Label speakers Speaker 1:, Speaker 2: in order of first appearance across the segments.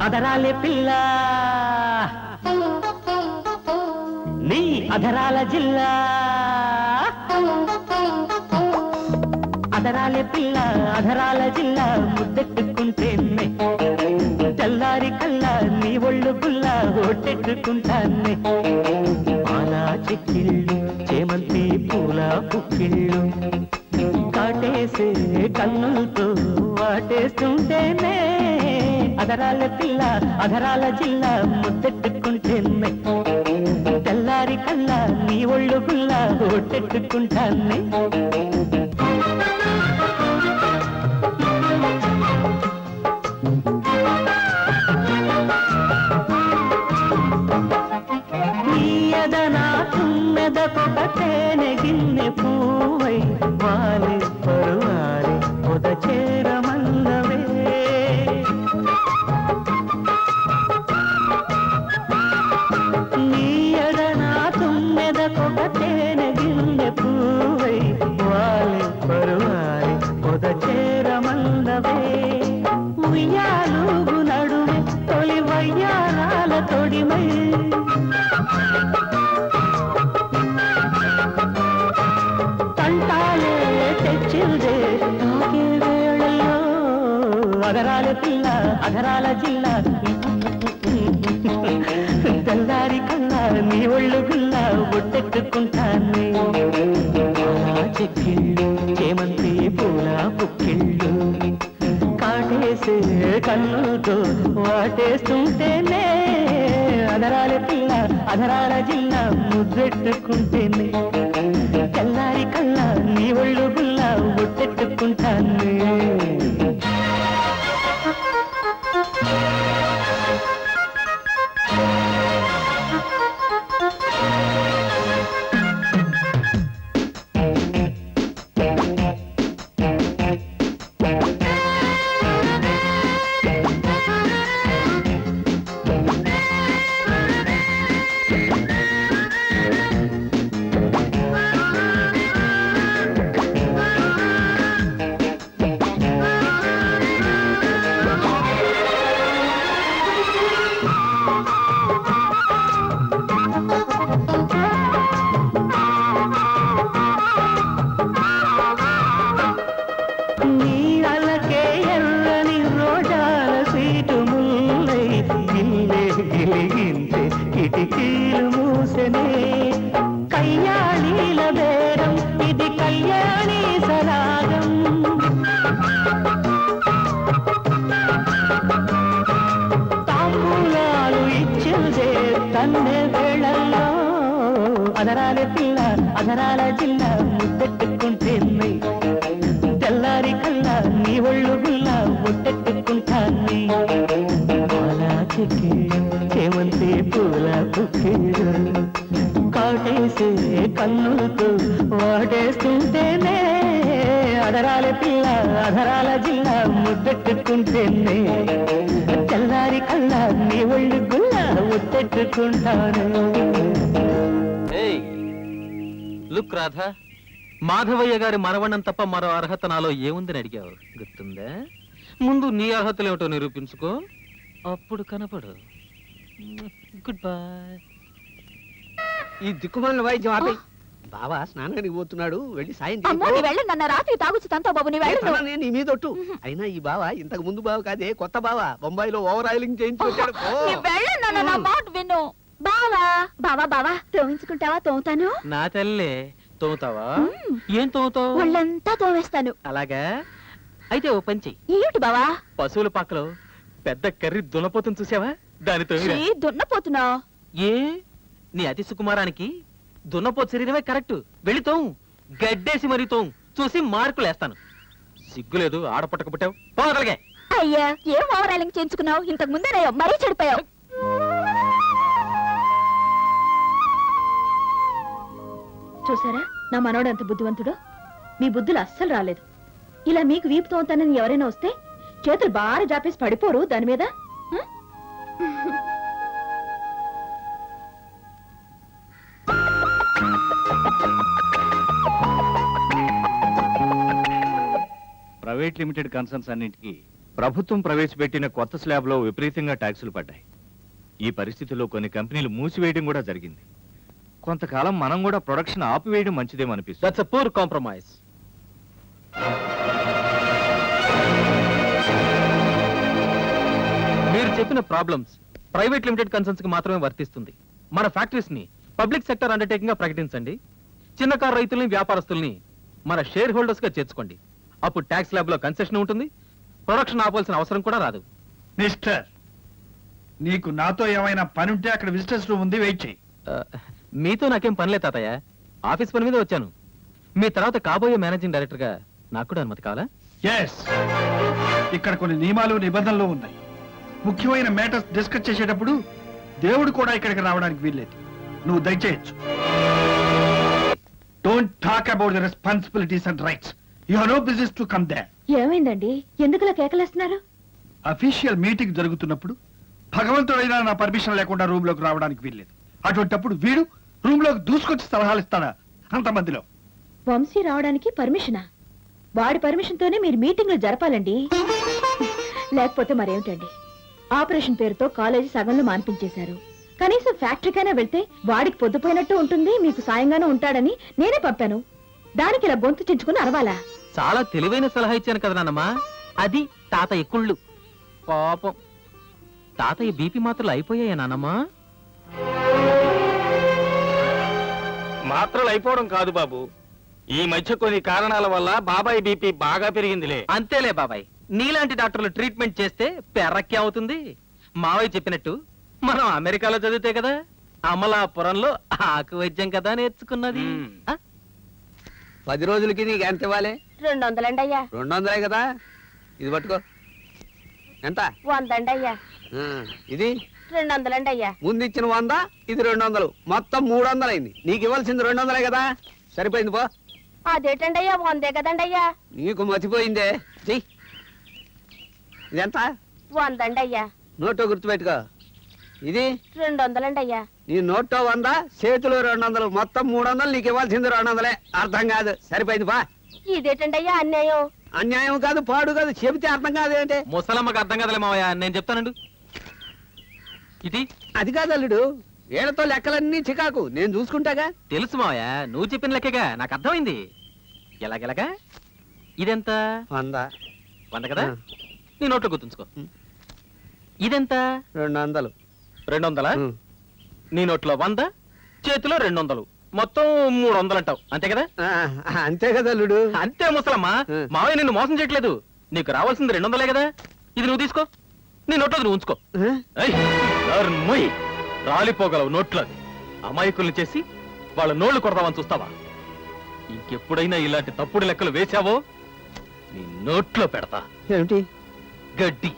Speaker 1: అదరాలే పిల్ల నీ అధరాల జిల్లా అదరాలే పిల్ల అధరాల జిల్లా ముద్దెట్టుకుంటేనే తెల్లారి కల్లా నీ ఒళ్ళు గుల్ల ఓటెట్టుకుంటానే పాలా చెక్కిళ్ళు చేమంతి పూల పుక్కిళ్ళు కాటేసే కన్నులతో వాటేస్తుంటేనే అదరాల పిల్ల అధరాల జిల్లా ముద్దెట్టుకుంటేనే తెల్లారి కల్లా నీ ఒళ్ళు గుల్ల ఓటెట్టుకుంటానే తేనె గిన్నె పూవై వాలి పరువాలి పొద చేరమల్లవే నీయడనా తుమ్మెదకొక తేనె గిన్నె పూవై వాలి పరువాలి పొద చేరమల్లవే ఉయ్యాలూగు నడుమే తొలి వయ్యారాల తొడిమై అదరాల పిల్ల అధరాల జిల్లా తెల్లారి కల్లా నీ ఒళ్ళు గుల్లా ఒట్టెట్టుకుంటానే చెక్కిళ్ళు చేమంతి పూల పుక్కిళ్ళు కాటేసే కన్నుతో వాటేస్తుంటేనే అదరాల పిల్ల అధరాల జిల్లా ముద్దెట్టుకుంటేనే తెల్లారి కల్లా నీ ఒళ్ళు గుల్లా ఒట్టెట్టుకుంటానే కిటికీలు మూసనే కయ్యాళీల బేరం ఇది కళ్యాణి సరాగం తాంబూలాలు ఇచ్చిందే తన్నే వేళల్లో అదరాల పిల్ల అదరాల జిల్లా ముద్దెట్టుకుంటేనే తెల్లారి కల్లా నీ ఒళ్ళు గుల్లా ఒట్టెట్టుకుంటానే చేమంతి పూల పుక్కిళ్ళు కాటేసే కన్నులతో వాటేస్తుంటేనే అదరాల పిల్ల అధరాల జిల్లా ముద్దెట్టుకుంటేనే తెల్లారి కల్లా నీ ఒళ్ళు గుల్ల ఒట్టెట్టుకుంటాను.
Speaker 2: లుక్ రాధా, మాధవయ్య గారి మరవణం తప్ప మరో అర్హత నాలో ఏముందని అడిగావు, గుర్తుందా? ముందు నీ అర్హతలేమిటో నిరూపించుకో, అప్పుడు కనపడు. Good bye.
Speaker 3: ఈ దిక్కుమాలిన వాయిద్యం ఆపే. బావా స్నానానికి పోతున్నాడు, వెళ్ళి సాయం
Speaker 4: రాత్రి తాగుచుతంతా బాబు
Speaker 3: నీ మీదొట్టు. అయినా ఈ బావ ఇంతకు ముందు బావ కాదే, కొత్త బావ. బొంబాయిలో ఓవర్ ఆయిలింగ్ చేయించి వచ్చాడు.
Speaker 4: విను బావా బావా బావా తోమించుకుంటావా? తోముతాను.
Speaker 2: నా తల్లే, తోముతావా? ఏం తోముతావు?
Speaker 4: ఒళ్ళంతా తోమేస్తాను.
Speaker 2: అలాగా, అయితే ఓ పంచి.
Speaker 4: ఏమిటి బావా?
Speaker 2: పశువుల పాకలో పెద్ద కర్రీ దున్నపోతుని చూసావా? దానితో
Speaker 4: దున్నపోతున్నా?
Speaker 2: ఏ నీ అతి సుకుమారానికి దున్నపోతు శరీరమే కరెక్ట్. వెళ్ళి తోము, గడ్డేసి మరీ తోము, చూసి మార్కులేస్తాను. సిగ్గులేదు, ఆడపట్టక పుట్టావు. పోగలిగే.
Speaker 4: అయ్యా, ఏం ఓవరాలింగ్ చేయించుకున్నావు? ఇంతకు ముందే మరీ చెడిపోయావు. చూసారా నా మనోడు ఎంత బుద్ధివంతుడో? మీ బుద్ధులు అస్సలు రాలేదు. ఇలా మీకు వీపుతో ఉంటానని ఎవరైనా వస్తే చేతులు బాగా జాపేసి పడిపోరు దాని మీద.
Speaker 5: ప్రైవేట్ లిమిటెడ్ కన్సర్న్స్ అన్నింటికి ప్రభుత్వం ప్రవేశపెట్టిన కొత్త స్లాబ్లో విపరీతంగా ట్యాక్సులు పడ్డాయి. ఈ పరిస్థితుల్లో కొన్ని కంపెనీలు మూసివేయడం కూడా జరిగింది. కొంతకాలం మనం కూడా ప్రొడక్షన్ ఆపివేయడం మంచిదేమనిపిస్తుంది.
Speaker 2: That's a poor compromise. మీరు చెప్పిన ప్రాబ్లమ్స్ ప్రైవేట్ లిమిటెడ్ కన్సర్న్స్ కి మాత్రమే వర్తిస్తుంది. మన ఫ్యాక్టరీస్ ని పబ్లిక్ సెక్టర్ అండర్టేకింగ్ గా ప్రకటించండి. చిన్న కారు రైతుల్ని, వ్యాపారస్తుల్ని మన షేర్ హోల్డర్స్ గా చేర్చుకోండి. అప్పుడు ట్యాక్స్ ల్యాబ్ లో కన్సెషన్ ఉంటుంది, ప్రొడక్షన్ ఆపాల్సిన అవసరం కూడా రాదు.
Speaker 6: మిస్టర్, నీకు నాతో ఏమైనా పని ఉంటే అక్కడ విజిటర్స్ రూమ్ ఉంది, వెయిట్ చేయి.
Speaker 2: మీతో నాకేం పనిలే తాతయ్య, ఆఫీస్ పని మీద వచ్చాను. మీ తర్వాత కాబోయే మేనేజింగ్ డైరెక్టర్ గా నాకు కూడా అనుమతి కావాలా?
Speaker 6: ఎస్, ఇక్కడ కొన్ని నియమాలు నిబంధనలు ఉన్నాయి. ముఖ్యమైన మ్యాటర్స్ డిస్కస్ చేసేటప్పుడు దేవుడు కూడా ఇక్కడికి రావడానికి వీల్లేదు. నువ్వు దయచేయచ్చు. Don't talk about the responsibilities and rights. You have no business to come there.
Speaker 4: ఏమైందండి, ఎందుకులా కేకలేస్తున్నారు?
Speaker 6: అఫీషియల్ మీటింగ్ జరుగుతున్నప్పుడు భగవంతుడైనా నా పర్మిషన్ లేకుండా రూమ్ లోకి రావడానికి వీల్లేదు. అటువంటప్పుడు వీడు రూమ్ లోకి దూసుకొచ్చి సలహాలు ఇస్తాడా అంతమందిలో?
Speaker 4: వంశీ రావడానికి పర్మిషనా? వాడి పర్మిషన్ తోనే మీరు మీటింగ్లు జరపాలండి. లేకపోతే మరేమిటండి, ఆపరేషన్ పేరుతో కాలేజీ సగంలో మాన్పించేశారు. కనీసం ఫ్యాక్టరీకైనా వెళ్తే వాడికి పొద్దుపోయినట్టు ఉంటుంది, మీకు సాయంగానూ ఉంటాడని నేనే పంపాను. దానికి ఇలా గొంతు చించుకుని అరవాలా?
Speaker 2: చాలా తెలివైన సలహా ఇచ్చాను కదా నాన్నమ్మా. అది తాతయ్య కుళ్ళు. పాపం తాతయ్య బీపీ మాత్రలు అయిపోయాయా నాన్నమ్మా?
Speaker 5: మాత్రలు అయిపోవడం కాదు బాబు, ఈ మధ్య కొన్ని కారణాల వల్ల బాబాయ్ బీపీ బాగా పెరిగిందిలే.
Speaker 2: అంతేలే బాబాయ్, నీలాంటి డాక్టర్లు ట్రీట్మెంట్ చేస్తే పెర్రక్కి అవుతుంది. మావయ్య చెప్పినట్టు మనం అమెరికాలో చదివితే కదా అమలాపురంలో ఆకు వైద్యం కదా నేర్చుకున్నది. ఆ?
Speaker 3: 10 రోజులకి నీకు ఎంత ఇవ్వాలి?
Speaker 7: 200 అండి అయ్యా.
Speaker 3: 200 కదా, ఇది పట్టుకో. ఎంత?
Speaker 7: 100 అండి అయ్యా.
Speaker 3: ఆ, ఇది
Speaker 7: 200 అండి అయ్యా.
Speaker 3: ముందు ఇచ్చిన 100, ఇది 200, మొత్తం 300 అయింది. నీకు ఇవ్వాల్సింది 200 కదా, సరిపోయింది పో.
Speaker 7: అదేటండి అయ్యా, 100 కదండి అయ్యా.
Speaker 3: నీకు మర్చిపోయిందే. చెయ్యి. ఇదెంత?
Speaker 7: 100 అండి అయ్యా.
Speaker 3: నోటో గుర్తుపెట్టుకో. ఇది
Speaker 7: 200 అండి అయ్యా.
Speaker 3: నీ నోటో 100, చేతిలో 200, మొత్తం 300. నీకు ఇవ్వాల్సింది 200. అర్థం కాదు, సరిపోయింది పా.
Speaker 7: ఇదేటండి అయ్యా అన్యాయం.
Speaker 3: అన్యాయం కాదు, పాడు కాదు, చెబితే అర్థం కాదు. ఏంటి
Speaker 2: ముసలమ్మకి అర్థం కదలే మావయ్య, నేను చెప్తానండు. ఇది
Speaker 3: అది కాదు అల్లుడు, వీళ్ళతో లెక్కలన్నీ చికాకు, నేను చూసుకుంటాగా.
Speaker 2: తెలుసు మావయ్య, నువ్వు చెప్పిన లెక్కగా నాకు అర్థమైంది. ఎలాగెలాగా? ఇదెంత?
Speaker 3: 100.
Speaker 2: 100 కదా,
Speaker 3: ఆ.
Speaker 2: నీ నోట్లో గుర్తుంచుకో. ఇదెంత?
Speaker 3: 200.
Speaker 2: 200.
Speaker 3: ఉం.
Speaker 2: నీ నోట్లో 100, చేతిలో 200, మొత్తం 300 అంటావు, అంతే కదా?
Speaker 3: ఆ, అంతే కదా అల్లుడు.
Speaker 2: అంతే ముసలమ్మా.
Speaker 3: ఉం.
Speaker 2: మావయ్య నిన్ను మోసం చేయట్లేదు. నీకు రావాల్సింది 200 కదా, ఇది నువ్వు తీసుకో, నీ నోట్లో నువ్వు ఉంచుకో.
Speaker 3: ఆ?
Speaker 2: ఏయ్, నోర్మోయ్. రాలిపోగలవు నోట్లో. అమాయకుల్ని చేసి వాళ్ళ నోళ్లు కొడదామని చూస్తావా? ఇంకెప్పుడైనా ఇలాంటి తప్పుడు లెక్కలు వేశావో నీ నోట్లో పెడతా.
Speaker 3: ఏమిటి?
Speaker 2: గడ్డి,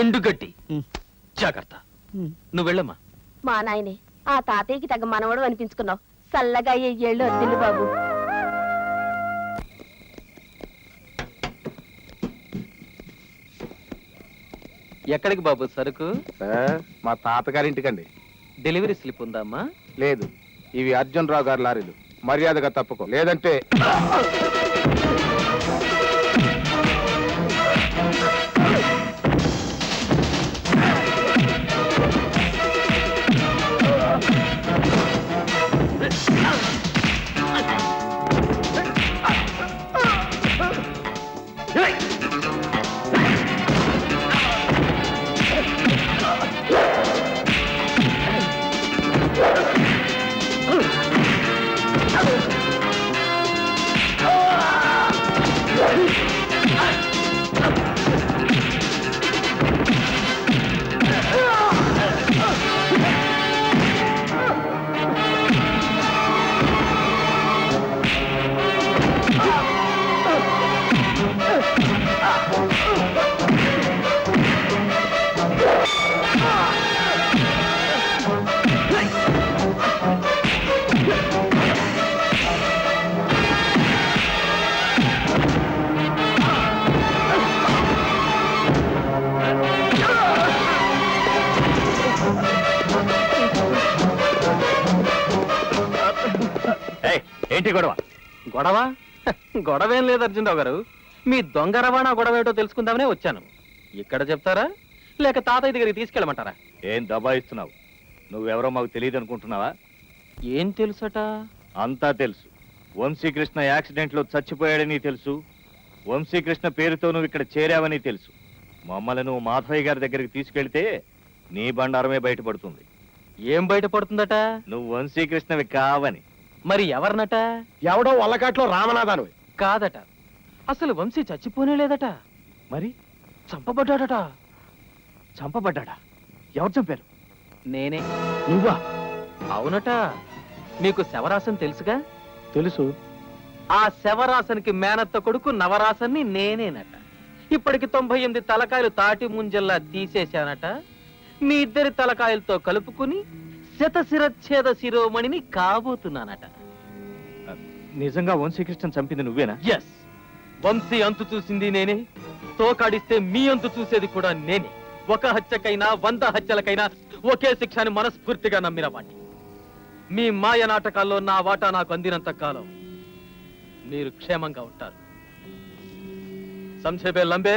Speaker 2: ఎండు గడ్డి.
Speaker 3: ఉం.
Speaker 2: జాగ్రత్త.
Speaker 3: ఉం.
Speaker 2: నువ్వు వెళ్ళమ్మా.
Speaker 7: మా నాయనే ఆ తాతయ్యకి తగ్గ మనవడు అనిపించుకున్నావు. చల్లగా 7 ఏళ్ళు వద్దిల్లు బాబు.
Speaker 2: ఎక్కడికి బాబు సరుకు?
Speaker 5: మా తాతగారింటికండి.
Speaker 2: డెలివరీ స్లిప్ ఉందా అమ్మా?
Speaker 5: లేదు, ఇవి అర్జున్ రావు గారి లారీలు. మర్యాదగా తప్పుకో, లేదంటే ఏంటి గొడవ?
Speaker 2: గొడవ? గొడవేం లేదు అర్జునరావు గారు. మీ దొంగ రవాణా గొడవ ఏటో తెలుసుకుందామనే వచ్చాను. ఇక్కడ చెప్తారా లేక తాతయ్య దగ్గరికి తీసుకెళ్ళమంటారా?
Speaker 5: ఏం దబాయిస్తున్నావు? నువ్వెవరో మాకు తెలియదు అనుకుంటున్నావా?
Speaker 2: ఏం తెలుసట?
Speaker 5: అంతా తెలుసు. వంశీకృష్ణ యాక్సిడెంట్లో చచ్చిపోయాడని తెలుసు. వంశీకృష్ణ పేరుతో నువ్వు ఇక్కడ చేరావని తెలుసు. మమ్మల్ని నువ్వు మాధవయ్య గారి దగ్గరికి తీసుకెళ్తే నీ బండారమే బయటపడుతుంది.
Speaker 2: ఏం బయటపడుతుందట?
Speaker 5: నువ్వు వంశీకృష్ణవి కావని.
Speaker 2: మరి ఎవరినట?
Speaker 3: ఎవడో వల్లకాట్లో రామనాథాను.
Speaker 2: కాదట, అసలు వంశీ చచ్చిపోనే లేదట,
Speaker 5: మరి
Speaker 2: చంపబడ్డాడట.
Speaker 5: చంపబడ్డా? ఎవరు చంపారు?
Speaker 2: నేనే.
Speaker 3: నువ్వా?
Speaker 2: అవునట. మీకు శవరాసన్ తెలుసుగా?
Speaker 5: తెలుసు.
Speaker 2: ఆ శవరాసనికి మేనత్త కొడుకు నవరాసన్ని నేనేనట. ఇప్పటికి 98 తలకాయలు తాటి ముంజల్లా తీసేశానట. మీ ఇద్దరి తలకాయలతో కలుపుకుని శతశిరచ్ఛేద శిరోమణిని కాబోతున్నానట.
Speaker 5: నిజంగా వంశీకృష్ణ చంపింది నువ్వేనా?
Speaker 2: ఎస్, వంశీ అంతు చూసింది నేనే, తోకాడిస్తే మీ అంతు చూసేది కూడా నేనే. ఒక హత్యకైనా 100 హత్యలకైనా ఒకే శిక్షని మనస్ఫూర్తిగా నమ్మిన వాణ్ణి. మీ మాయ నాటకాల్లో నా వాటా నాకు అందినంత కాలం మీరు క్షేమంగా ఉంటారు. సంక్షేపే లంబే